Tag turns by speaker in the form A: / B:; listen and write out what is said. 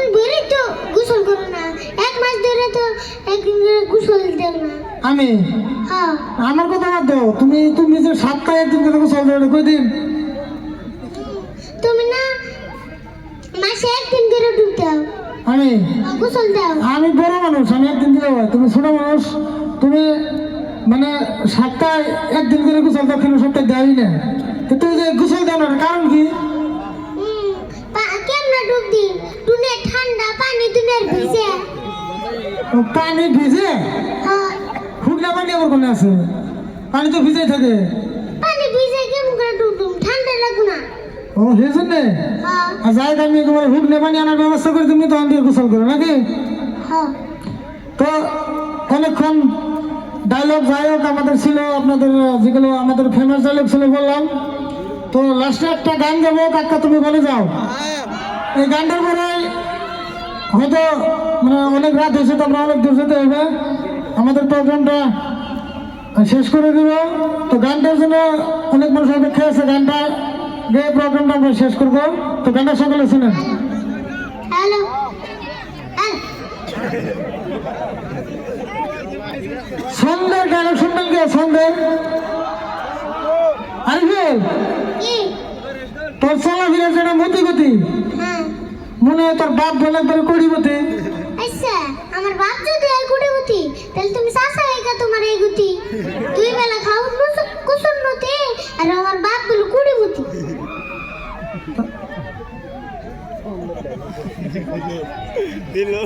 A: কতক্ষণ ধরে তো গোসল করো না? এক মাস ধরে তো একদিন করে গোসল দেও না।
B: আমি
A: হ্যাঁ
B: আমার কথা বাদ দাও, তুমি তুমি যে সপ্তাহে একদিন করে গোসল দাও কই দিন?
A: তুমি না মাসে একদিন করে ডুব দাও,
B: আমি
A: গোসল দাও।
B: আমি বড় মানুষ, আমি একদিন দিলে হয়, তুমি ছোট মানুষ। তুমি মানে সপ্তাহে একদিন করে গোসল দাও, কেন সপ্তাহে দেওয়াই না? তো তুমি যে গোসল দাও না কারণ কি?
A: কেমন ডুব দি? টুনে ঠান্ডা পানি টুনের ভিজে।
B: ও, পানি ভিজে?
A: হ্যাঁ
B: শুকনা পানি আবার কোনে আছে? পানি তো ভিজেই থাকে।
A: পানি ভিজে কেমন করে ডুব? ঠান্ডা লাগু না?
B: ও সেই জন্যে?
A: হ্যাঁ
B: আর যাই আমি তোমার শুকনা পানি আনার ব্যবস্থা করে তুমি তখন দিয়ে গোসল করো নাকি?
A: হ্যাঁ
B: তো অনেকক্ষণ ডায়লগ যাই হোক আমাদের ছিল, আপনাদের যেগুলো আমাদের ফেমাস ডায়লগ ছিল বললাম। তো লাস্টে একটা গান যাবো, কাকা তুমি বলে যাও। এই গানটার পরে হয়তো মানে অনেক রাত হয়েছে, তো আমরা অনেক দূর যেতে হবে, আমাদের প্রোগ্রামটা শেষ করে দিব। তো গানটার জন্য অনেক মানুষ অপেক্ষা আছে, গানটা গিয়ে প্রোগ্রামটা আমরা শেষ করবো। তো গানটা সকলে শুনেন।
A: হ্যালো
B: সন্ধ্যের ডায়লগ শুনবেন কে? সন্ধ্যের আরিফুল,
A: কি?
B: তোর চলাফেরা যেটা মতি গতি,
A: হ্যাঁ
B: মনে হয় তোর বাপ বলে একবারে কড়িপতি।
A: আচ্ছা আমার বাপ যদি এই কুড়িমতি, তাহলে তুমি চাচা একা তোমার এই গুতি। দুই বেলা খাও কুসুম মতি, আর আমার বাপ গুলো কুড়িমতি।
C: Hello.